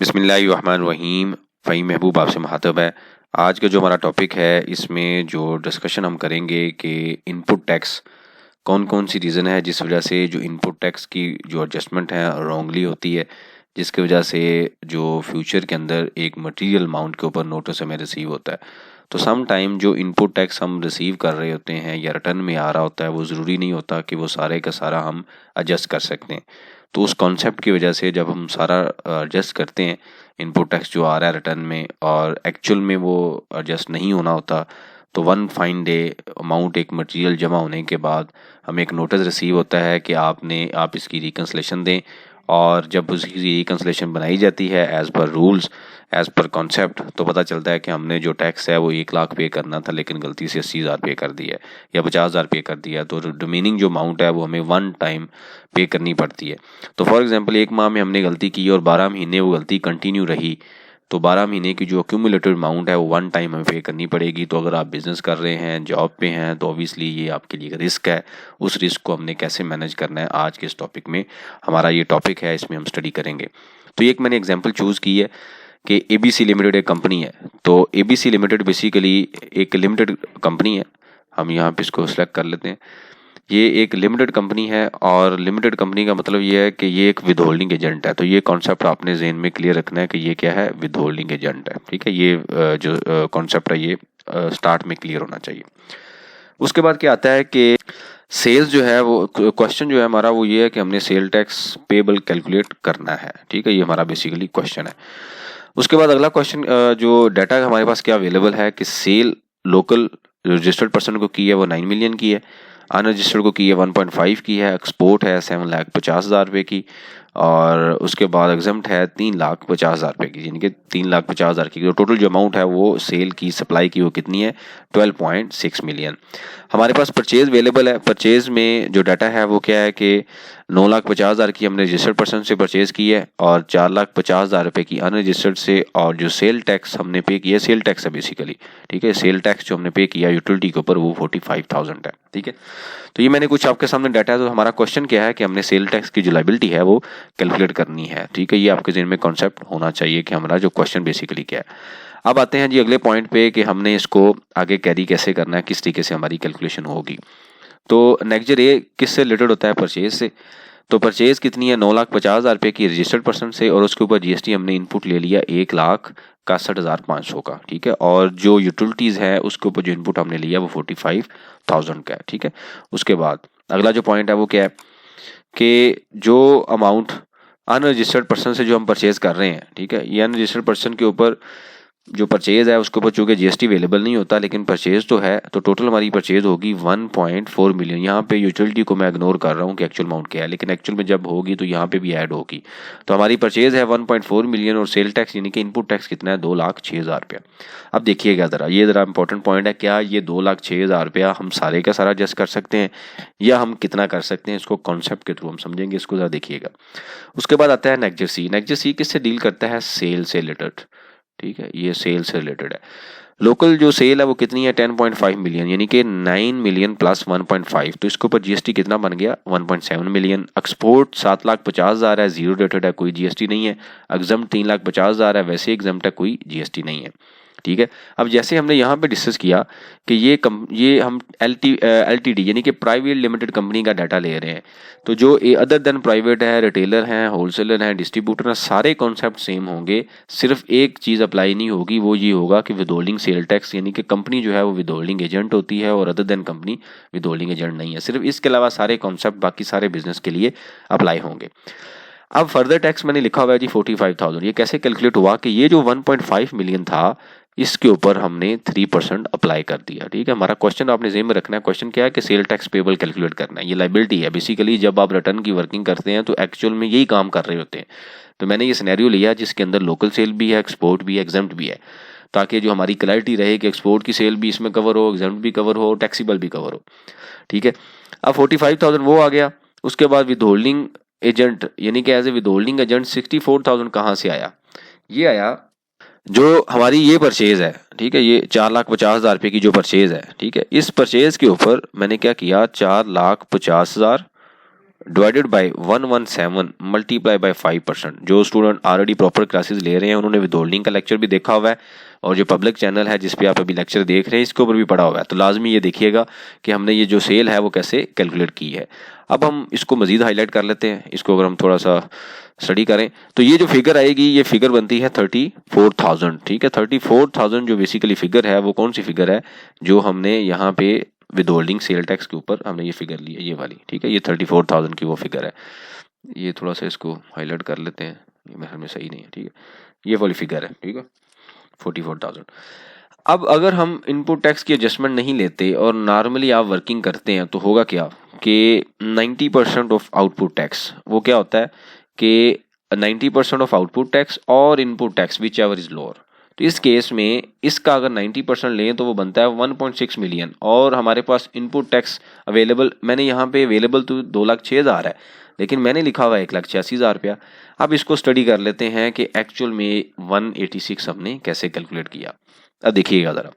बिस्मिल्लाहिर्रहमानिर्रहीम। फ़हीम महबूब आपसे मुखातब है। आज का जो हमारा टॉपिक है इसमें जो डिस्कशन हम करेंगे कि इनपुट टैक्स कौन कौन सी रीज़न है जिस वजह से जो इनपुट टैक्स की जो एडजस्टमेंट है रॉन्गली होती है, जिसकी वजह से जो फ्यूचर के अंदर एक मटेरियल अमाउंट के ऊपर नोटिस हमें रिसीव होता है। तो सम टाइम जो इनपुट टैक्स हम रिसीव कर रहे होते हैं या रिटर्न में आ रहा होता है वो ज़रूरी नहीं होता कि वो सारे का सारा हम एडजस्ट कर सकते हैं। तो उस कॉन्सेप्ट की वजह से जब हम सारा एडजस्ट करते हैं इनपुट टैक्स जो आ रहा है रिटर्न में और एक्चुअल में वो एडजस्ट नहीं होना होता, तो वन फाइन डे अमाउंट एक मटेरियल जमा होने के बाद हमें एक नोटिस रिसीव होता है कि आप इसकी रिकन्सलेशन दें। और जब उसकी रिकन्सलेशन बनाई जाती है as per rules, as per concept, तो पता चलता है कि हमने जो टैक्स है वो 1 लाख पे करना था लेकिन गलती से 80,000 पे कर दिया है या 50,000 पे कर दिया है। तो रिमेनिंग जो अमाउंट है वो हमें वन टाइम पे करनी पड़ती है। तो फॉर एग्जांपल 1 माह में हमने गलती की और 12 महीने वो गलती कंटिन्यू रही, तो 12 महीने की जो एक्यूमुलेटेड अमाउंट है वो वन टाइम हमें पे करनी पड़ेगी। तो अगर आप बिज़नेस कर रहे हैं, जॉब पे हैं, तो ऑब्वियसली ये आपके लिए रिस्क है। उस रिस्क को हमने कैसे मैनेज करना है, आज के इस टॉपिक में हमारा ये टॉपिक है, इसमें हम स्टडी करेंगे। तो एक मैंने एग्जांपल चूज़ की है कि एबीसी लिमिटेड एक कंपनी है। तो एबीसी लिमिटेड बेसिकली एक लिमिटेड कंपनी है। हम यहाँ पे इसको सेलेक्ट कर लेते हैं। ये एक लिमिटेड कंपनी है और लिमिटेड कंपनी का मतलब ये है कि ये एक विद होल्डिंग एजेंट है। तो ये कॉन्सेप्ट आपने ज़हन में क्लियर रखना है कि ये क्या है, विद होल्डिंग एजेंट है। ठीक है, ये जो कॉन्सेप्ट है ये स्टार्ट में क्लियर होना चाहिए। उसके बाद क्या आता है कि सेल्स जो है वो क्वेश्चन जो है हमारा वो ये है कि हमने सेल टैक्स पेबल कैलकुलेट करना है। ठीक है, ये हमारा बेसिकली क्वेश्चन है। उसके बाद अगला क्वेश्चन जो डाटा हमारे पास क्या अवेलेबल है कि सेल लोकल रजिस्टर्ड पर्सन को की है वो 9 मिलियन की है, अनरजिस्टर्ड को की है 1.5 की है, एक्सपोर्ट है 7,50,000 रुपये की, और उसके बाद एग्जम्प्ट है 3,50,000 रुपये की, यानी कि 3,50,000 की। तो टोटल जो अमाउंट है वो सेल की सप्लाई की वो कितनी है, 12.6 मिलियन। हमारे पास परचेज अवेलेबल है। परचेज में जो डाटा है वो क्या है कि 9,50,000 की हमने रजिस्टर्ड पर्सन से परचेज की है और 4,50,000 रुपये की अनरजिस्टर्ड से, और जो सेल टैक्स हमने पे किया, सेल टैक्स है बेसिकली। ठीक है, सेल टैक्स जो हमने पे किया यूटिलिटी के ऊपर वो 45,000 है। ठीक है, तो ये मैंने कुछ आपके सामने डाटा है। तो हमारा क्वेश्चन क्या है कि हमने सेल टैक्स की जो लायबिलिटी है वो कैलकुलेट करनी है। ठीक है, ये आपके ज़हन में कॉन्सेप्ट होना चाहिए कि हमारा जो क्वेश्चन बेसिकली क्या है। अब आते हैं जी अगले पॉइंट पे कि हमने इसको आगे कैरी कैसे करना है, किस तरीके से हमारी कैलकुलेशन होगी। तो नेक्स्ट ये किससे रिलेटेड होता है, परचेज से। तो परचेज कितनी है, 9,50,000 रुपये की रजिस्टर्ड पर्सन से, और उसके ऊपर जीएसटी हमने इनपुट ले लिया 1,61,500 का। ठीक है, और जो यूटिलिटीज़ है उसके ऊपर जो इनपुट हमने लिया वो 45,000 का है। ठीक है, उसके बाद अगला जो पॉइंट है वो क्या है कि जो अमाउंट अनरजिस्टर्ड पर्सन से जो हम परचेज कर रहे हैं, ठीक है, ये अनरजिस्टर्ड पर्सन के ऊपर जो परचेज है उसके ऊपर चूंकि जीएसटी अवेलेबल नहीं होता लेकिन परचेज तो है, तो टोटल हमारी परचेज होगी 1.4 मिलियन। यहाँ पे यूटिलिटी को मैं इग्नोर कर रहा हूँ कि एक्चुअल अमाउंट क्या है, लेकिन एक्चुअल में जब होगी तो यहाँ पे भी ऐड होगी। तो हमारी परचेज है 1.4 मिलियन और सेल टैक्स यानी कि इनपुट टैक्स कितना है, 2,06,000 रुपया। अब देखिएगा ज़रा, ये ज़रा इंपॉर्टेंट पॉइंट है, क्या ये 2,06,000 रुपया हम सारे का सारा एडजस्ट कर सकते हैं या हम कितना कर सकते हैं, इसको कॉन्सेप्ट के थ्रू हम समझेंगे, इसको ज़रा देखिएगा। उसके बाद आता है नेक्स्ट सी। नेक्स्ट सी किससे डील करता है, सेल से रिलेटेड। ठीक है, ये सेल से रिलेटेड है। लोकल जो सेल है वो कितनी है, 10.5 मिलियन, यानी कि 9 मिलियन प्लस 1.5, तो इसके ऊपर जीएसटी कितना बन गया, 1.7 मिलियन। एक्सपोर्ट 7,50,000 है, जीरो रेटेड है, कोई जीएसटी नहीं है। एग्जम्प्ट 3,50,000 है, वैसे एग्जम्प्ट है, कोई जीएसटी नहीं है। ठीक है, अब जैसे हमने यहाँ पे डिस्कस किया कि ये हम एलटीडी यानी कि प्राइवेट लिमिटेड कंपनी का डाटा ले रहे हैं, तो जो अदर देन प्राइवेट है, रिटेलर हैं, होलसेलर हैं, डिस्ट्रीब्यूटर हैं, सारे कॉन्सेप्ट सेम होंगे। सिर्फ एक चीज़ अप्लाई नहीं होगी, वो ये होगा कि विदहोल्डिंग सेल टैक्स, यानी कि कंपनी जो है वो विदहोल्डिंग एजेंट होती है और other than company withholding agent नहीं है। सिर्फ इसके अलावा सारे कॉन्सेप्ट बाकी सारे बिजनेस के लिए अप्लाई होंगे। अब फर्दर टैक्स मैंने लिखा हुआ है जी 45,000। ये कैसे कैलकुलेट हुआ कि ये जो 1.5 मिलियन था इसके ऊपर हमने 3% अप्लाई कर दिया। ठीक है, हमारा क्वेश्चन आपने ज़हन में रखना है। क्वेश्चन क्या है कि सेल टैक्स पेबल कैलकुलेट करना है। ये लायबिलिटी है बेसिकली, जब आप रिटर्न की वर्किंग करते हैं तो एक्चुअल में यही काम कर रहे होते हैं। तो मैंने ये सिनेरियो लिया जिसके अंदर लोकल सेल भी है, एक्सपोर्ट भी है, एग्जम्प्ट भी है, ताकि जो हमारी क्लैरिटी रहे कि एक्सपोर्ट की सेल भी इसमें कवर हो, एग्जम्प्ट भी कवर हो, टैक्सीबल भी कवर हो। ठीक है, अब 45,000 वो आ गया। उसके बाद विदहोल्डिंग एजेंट यानी कि एज ए विदहोल्डिंग एजेंट 64,000 कहाँ से आया, ये आया जो हमारी ये परचेज है। ठीक है, ये 4,50,000 रुपये की जो परचेज है। ठीक है, इस परचेज के ऊपर मैंने क्या किया, 4,50,000 डिवाइडेड बाय 117 मल्टीप्लाई बाय 5%। जो स्टूडेंट ऑलरेडी प्रॉपर क्लासेस ले रहे हैं उन्होंने विदहोल्डिंग का लेक्चर भी देखा हुआ है, और जो पब्लिक चैनल है जिस पे आप अभी लेक्चर देख रहे हैं इसके ऊपर भी पढ़ा हुआ है, तो लाजमी ये देखिएगा कि हमने ये जो सेल है वो कैसे कैलकुलेट की है। अब हम इसको मजीद हाईलाइट कर लेते हैं। इसको अगर हम थोड़ा सा स्टडी करें तो ये जो फिगर आएगी ये फिगर बनती है 34,000। ठीक है, 34,000 जो बेसिकली फिगर है वो कौन सी फिगर है, जो हमने यहाँ पे विदहोल्डिंग सेल टैक्स के ऊपर हमने ये फिगर ली है, ये वाली। ठीक है, ये 34,000 की वो फिगर है। ये थोड़ा सा इसको हाईलाइट कर लेते हैं, ये मेरे में सही नहीं है। ठीक है, ये वाली फिगर है। ठीक है, 44,000। अब अगर हम इनपुट टैक्स की एडजस्टमेंट नहीं लेते और नॉर्मली आप वर्किंग करते हैं तो होगा क्या कि 90% ऑफ आउटपुट टैक्स, वो क्या होता है कि 90% ऑफ आउटपुट टैक्स और input tax which ever is lower. तो इस केस में इसका अगर 90% लें तो वो बनता है 1.6 मिलियन, और हमारे पास इनपुट टैक्स अवेलेबल, मैंने यहाँ पे अवेलेबल तो 2,06,000 है, लेकिन मैंने लिखा हुआ है 1,86,000 रुपया। अब इसको स्टडी कर लेते हैं कि एक्चुअल में 186 हमने कैसे कैलकुलेट किया। अब देखिएगा ज़रा,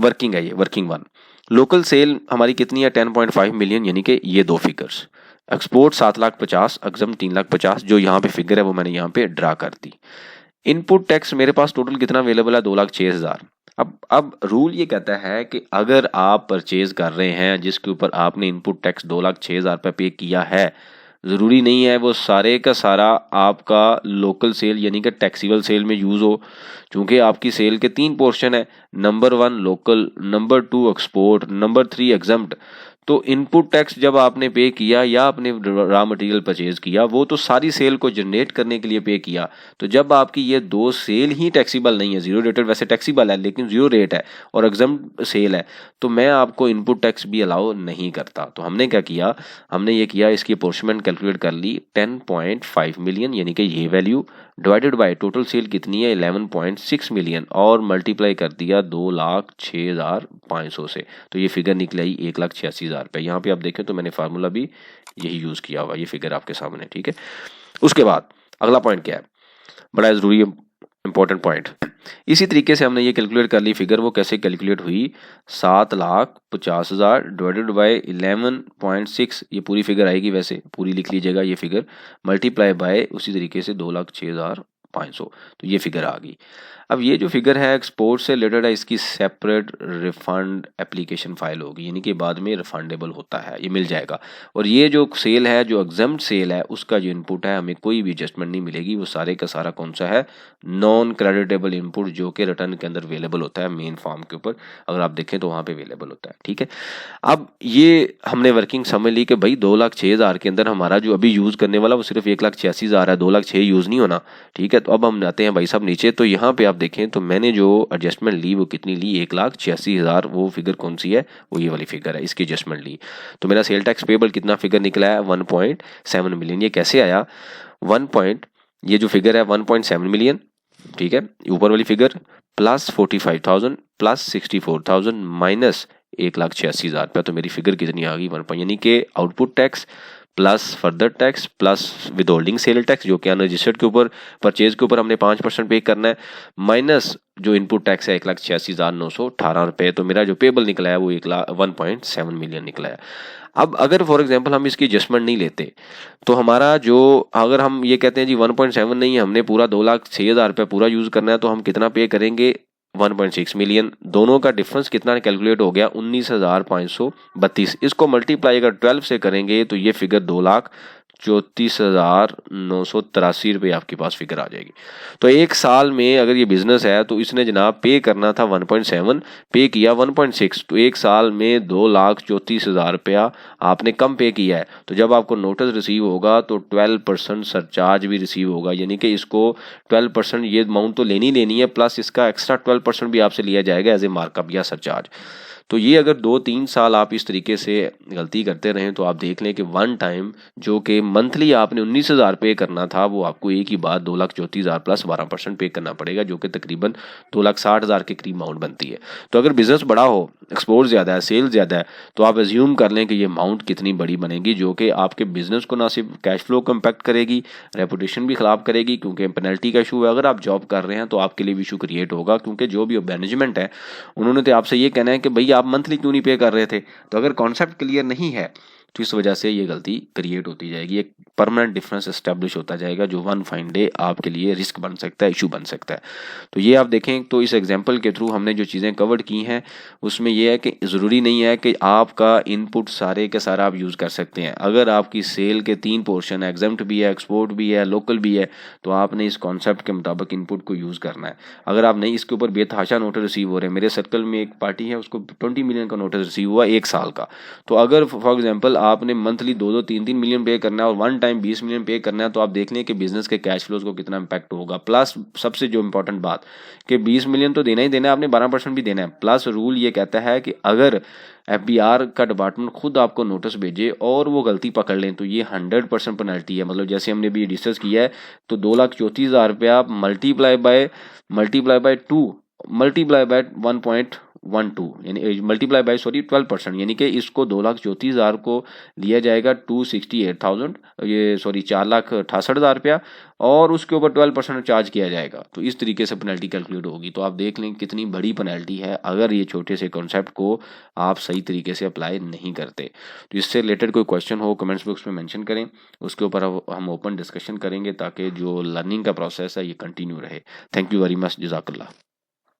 वर्किंग है ये, वर्किंग वन। लोकल सेल हमारी कितनी है 10.5 मिलियन, यानी कि ये दो फिगर्स। एक्सपोर्ट 7,50,000, एग्जम 3,50,000, जो यहाँ पे फिगर है वो मैंने यहाँ पे ड्रा कर दी। इनपुट टैक्स मेरे पास टोटल कितना अवेलेबल है 2,06,000। अब रूल ये कहता है कि अगर आप परचेज कर रहे हैं जिसके ऊपर आपने इनपुट टैक्स 2,06,000 रुपये पे किया है, ज़रूरी नहीं है वो सारे का सारा आपका लोकल सेल यानी कि टैक्सीबल सेल में यूज़ हो, क्योंकि आपकी सेल के 3 पोर्शन है, number 1 local, number 2 export, number 3 exempt. तो इनपुट टैक्स जब आपने पे किया या आपने रॉ मटेरियल परचेज किया वो तो सारी सेल को जनरेट करने के लिए पे किया। तो जब आपकी ये दो सेल ही टैक्सीबल नहीं है, जीरो रेटेड वैसे टैक्सीबल है लेकिन जीरो रेट है और एग्जम्प्ट सेल है, तो मैं आपको इनपुट टैक्स भी अलाउ नहीं करता। तो हमने क्या किया, हमने ये किया इसकी अपोर्शमेंट कैलकुलेट कर ली 10.5 मिलियन, यानी कि ये value divided by total sale कितनी है 11.6 मिलियन, और मल्टीप्लाई कर दिया 2,06,500 से, तो ये फिगर निकल आई 1,86,000 रुपये। यहाँ पे आप देखें तो मैंने फार्मूला भी यही यूज़ किया हुआ, ये फिगर आपके सामने। ठीक है, उसके बाद अगला पॉइंट क्या है, बड़ा ज़रूरी इंपॉर्टेंट पॉइंट। इसी तरीके से हमने ये कैलकुलेट कर ली फिगर, वो कैसे कैलकुलेट हुई 7,50,000 डिवाइडेड बाय 11.6, ये पूरी फिगर आएगी, वैसे पूरी लिख लीजिएगा ये फिगर, मल्टीप्लाई बाय उसी तरीके से 2,06,500, तो ये फिगर आ गई। अब ये जो फिगर है एक्सपोर्ट से रिलेटेड है, इसकी सेपरेट रिफंड एप्लीकेशन फाइल होगी, यानी कि बाद में रिफंडेबल होता है, ये मिल जाएगा। और ये जो सेल है, जो एग्जम्प्ट सेल है, उसका जो इनपुट है हमें कोई भी एडजस्टमेंट नहीं मिलेगी, वो सारे का सारा कौन सा है, नॉन क्रेडिटेबल इनपुट, जो कि रिटर्न के अंदर अवेलेबल होता है मेन फॉर्म के ऊपर, अगर आप देखें तो वहाँ पे अवेलेबल होता है। ठीक है, अब ये हमने वर्किंग समझ ली कि भाई 2,06,000 के अंदर हमारा जो अभी यूज़ करने वाला वो सिर्फ 1,86,000 है, 2,06,000 यूज़ नहीं होना। ठीक है, तो अब हम आते हैं भाई साहब नीचे, तो यहाँ पे आप देखें तो मैंने जो एडजस्टमेंट ली वो कितनी ली 1,86,000, वो फिगर कौन सी है, वो ये वाली फिगर है, इसकी एडजस्टमेंट ली। तो मेरा सेल टैक्स पेबल कितना फिगर निकला है 1.7 मिलियन। ये कैसे आया, ये जो फिगर है 1.7 मिलियन, ठीक है, ऊपर वाली फिगर प्लस 45,000 प्लस 64,000 माइनस 1,86,000 रुपया, तो मेरी फिगर कितनी आ गई 1, यानी कि output tax plus further tax plus withholding sale tax, जो कि अनरजिस्टर्ड के ऊपर परचेज के ऊपर हमने 5% पे करना है, माइनस जो इनपुट टैक्स है 1,86,918 रुपये, तो मेरा जो पेबल निकला है वो 1.7 मिलियन निकला है। अब अगर फॉर एग्जांपल हम इसकी एडजस्टमेंट नहीं लेते तो हमारा जो, अगर हम ये कहते हैं जी 1.7 नहीं है, हमने पूरा 2,06,000 रुपये पूरा यूज़ करना है, तो हम कितना पे करेंगे 1.6 मिलियन। दोनों का डिफरेंस कितना कैलकुलेट हो गया 19,532। इसको मल्टीप्लाई अगर 12 से करेंगे तो ये फिगर 2,34,983 रुपये आपके पास फिगर आ जाएगी। तो एक साल में अगर ये बिजनेस है तो इसने जनाब पे करना था 1.7, पे किया 1.6, तो एक साल में 2,34,000 रुपया आपने कम पे किया है। तो जब आपको नोटिस रिसीव होगा तो 12% सरचार्ज भी रिसीव होगा, यानी कि इसको 12% ये अमाउंट तो लेनी है, प्लस इसका एक्स्ट्रा 12% भी आपसे लिया जाएगा एज ए मार्कअप या सरचार्ज। तो ये अगर 2-3 साल आप इस तरीके से गलती करते रहें तो आप देख लें कि वन टाइम जो कि मंथली आपने 19,000 पे करना था, वो आपको एक ही बात 2,34,000 प्लस 12% पे करना पड़ेगा, जो कि तकरीबन 2,60,000 के करीब अमाउंट बनती है। तो अगर बिजनेस बड़ा हो, एक्सपोर्ट ज़्यादा है, सेल ज़्यादा है, तो आप एज्यूम कर लें कि ये अमाउंट कितनी बड़ी बनेगी, जो कि आपके बिजनेस को ना सिर्फ कैश फ्लो को इम्पैक्ट करेगी, रेपुटेशन भी ख़राब करेगी, क्योंकि पेनल्टी का इशू है। अगर आप जॉब कर रहे हैं तो आपके लिए भी इशू क्रिएट होगा, क्योंकि जो भी मैनेजमेंट है उन्होंने तो आपसे ये कहना है कि भाई आप मंथली क्यों नहीं पे कर रहे थे। तो अगर कॉन्सेप्ट क्लियर नहीं है तो इस वजह से ये गलती क्रिएट होती जाएगी, एक परमानेंट डिफरेंस एस्टेब्लिश होता जाएगा जो वन फाइन डे आपके लिए रिस्क बन सकता है, इशू बन सकता है। तो ये आप देखें तो इस एग्जाम्पल के थ्रू हमने जो चीज़ें कवर्ड की हैं उसमें यह है कि ज़रूरी नहीं है कि आपका इनपुट सारे के सारा आप यूज़ कर सकते हैं। अगर आपकी सेल के 3 पोर्शन है, एग्जम्प्ट भी है, एक्सपोर्ट भी है, लोकल भी है, तो आपने इस कॉन्सेप्ट के मुताबिक इनपुट को यूज़ करना है। अगर आप नहीं, इसके ऊपर बेतहाशा नोटिस रिसीव हो रहे हैं, मेरे सर्कल में एक पार्टी है उसको 20 मिलियन का नोटिस रिसीव हुआ 1 साल का। तो अगर फॉर एग्जांपल आपने मंथली 2-2 3-3 मिलियन पे करना है और वन टाइम 20 मिलियन पे करना है, तो आप देख लें कि बिजनेस के कैश फ्लोज को कितना इंपैक्ट होगा। प्लस सबसे जो इंपॉर्टेंट बात कि 20 मिलियन तो देना ही देना है, आपने 12% भी देना है। प्लस रूल ये कहता है कि अगर एफबीआर का डिपार्टमेंट खुद आपको नोटिस भेजे और वो गलती पकड़ लें तो ये 100% पेनल्टी है। मतलब जैसे हमने भी डिस्कस किया है, तो 2,34,000 रुपया आप मल्टीप्लाई बाय 1.12 यानी मल्टीप्लाई बाय 12%, यानी कि इसको 2,34,000 को लिया जाएगा 268,000, ये 4,68,000 रुपया, और उसके ऊपर 12% चार्ज किया जाएगा। तो इस तरीके से पेनल्टी कैलकुलेट होगी। तो आप देख लें कितनी बड़ी पेनल्टी है अगर ये छोटे से कॉन्सेप्ट को आप सही तरीके से अप्लाई नहीं करते। तो इससे रिलेटेड कोई क्वेश्चन हो कमेंट्स बॉक्स में मेंशन करें, उसके ऊपर हम ओपन डिस्कशन करेंगे ताकि जो लर्निंग का प्रोसेस है ये कंटिन्यू रहे। थैंक यू वेरी मच, जज़ाकल्लाह।